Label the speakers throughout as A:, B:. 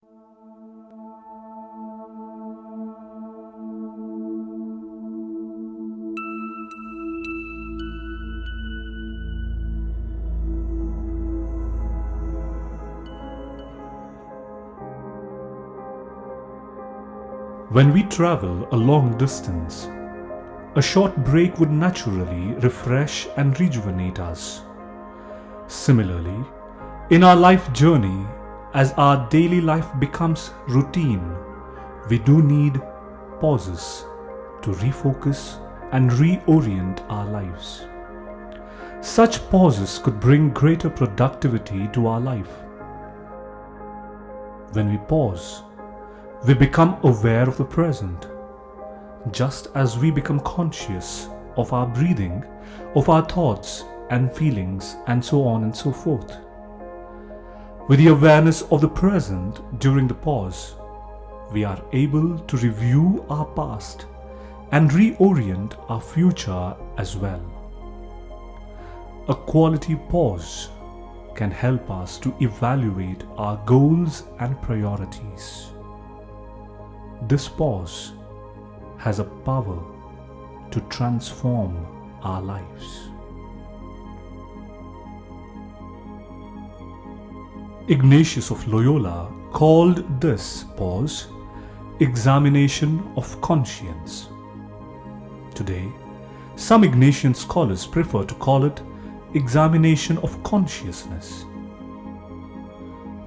A: When we travel a long distance, a short break would naturally refresh and rejuvenate us. Similarly, in our life journey, as our daily life becomes routine, we do need pauses to refocus and reorient our lives. Such pauses could bring greater productivity to our life. When we pause, we become aware of the present, just as we become conscious of our breathing, of our thoughts and feelings, and so on and so forth. With the awareness of the present during the pause, we are able to review our past and reorient our future as well. A quality pause can help us to evaluate our goals and priorities. This pause has a power to transform our lives. Ignatius of Loyola called this pause examination of conscience. Today, some Ignatian scholars prefer to call it examination of consciousness.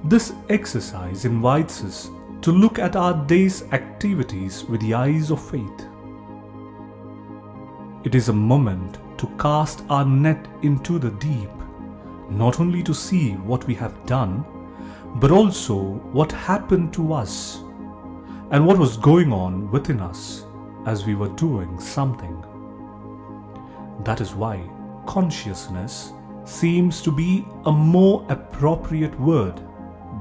A: This exercise invites us to look at our day's activities with the eyes of faith. It is a moment to cast our net into the deep, not only to see what we have done, but also what happened to us and what was going on within us as we were doing something. That is why consciousness seems to be a more appropriate word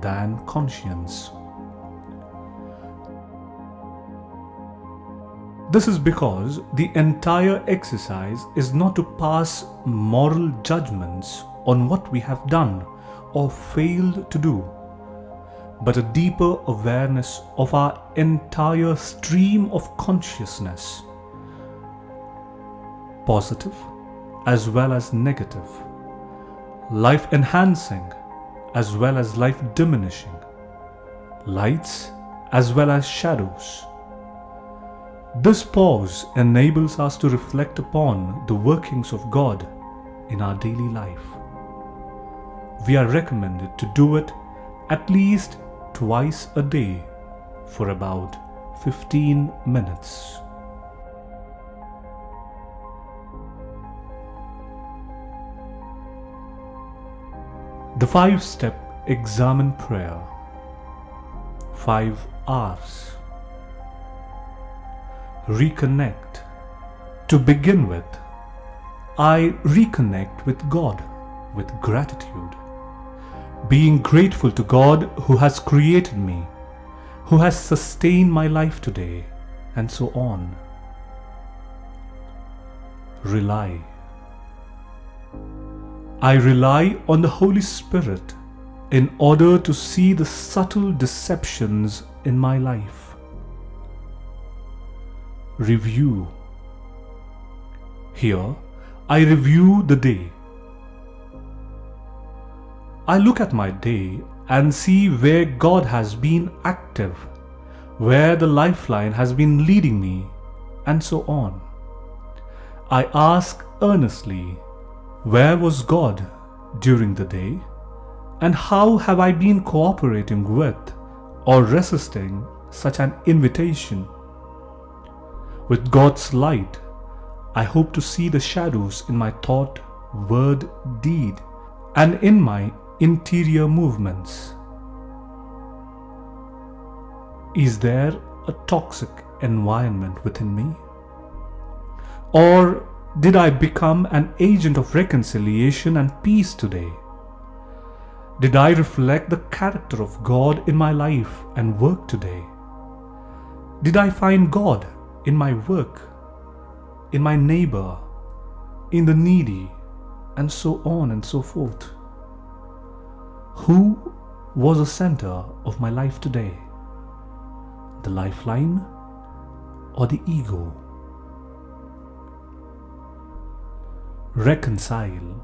A: than conscience. This is because the entire exercise is not to pass moral judgments on what we have done or failed to do, but a deeper awareness of our entire stream of consciousness, positive as well as negative, life enhancing as well as life diminishing, lights as well as shadows. This pause enables us to reflect upon the workings of God in our daily life. We are recommended to do it at least twice a day for about 15 minutes. The 5-step examen prayer. 5 R's. Reconnect. To begin with, I reconnect with God with gratitude, being grateful to God who has created me, who has sustained my life today, and so on. Rely. I rely on the Holy Spirit in order to see the subtle deceptions in my life. Review. Here, I review the day. I look at my day and see where God has been active, where the lifeline has been leading me, and so on. I ask earnestly, where was God during the day, and how have I been cooperating with or resisting such an invitation? With God's light, I hope to see the shadows in my thought, word, deed, and in my interior movements. Is there a toxic environment within me? Or did I become an agent of reconciliation and peace today? Did I reflect the character of God in my life and work today? Did I find God in my work, in my neighbor, in the needy, and so on and so forth? Who was the center of my life today? The lifeline or the ego? Reconcile.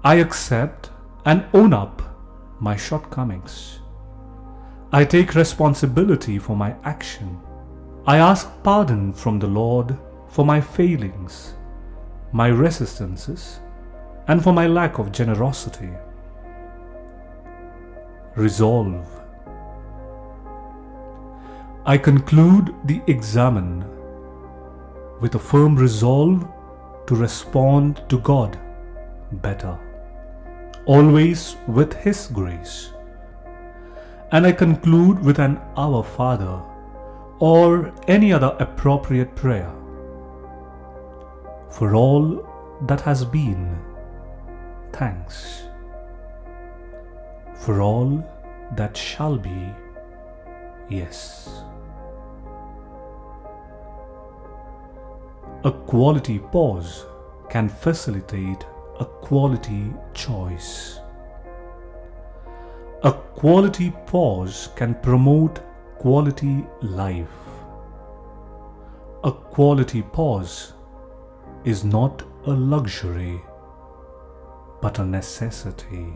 A: I accept and own up my shortcomings. I take responsibility for my action. I ask pardon from the Lord for my failings, my resistances, and for my lack of generosity. Resolve. I conclude the examen with a firm resolve to respond to God better, always with His grace. And I conclude with an Our Father or any other appropriate prayer. For all that has been, thanks. For all that shall be, yes. A quality pause can facilitate a quality choice. A quality pause can promote quality life. A quality pause is not a luxury, but a necessity.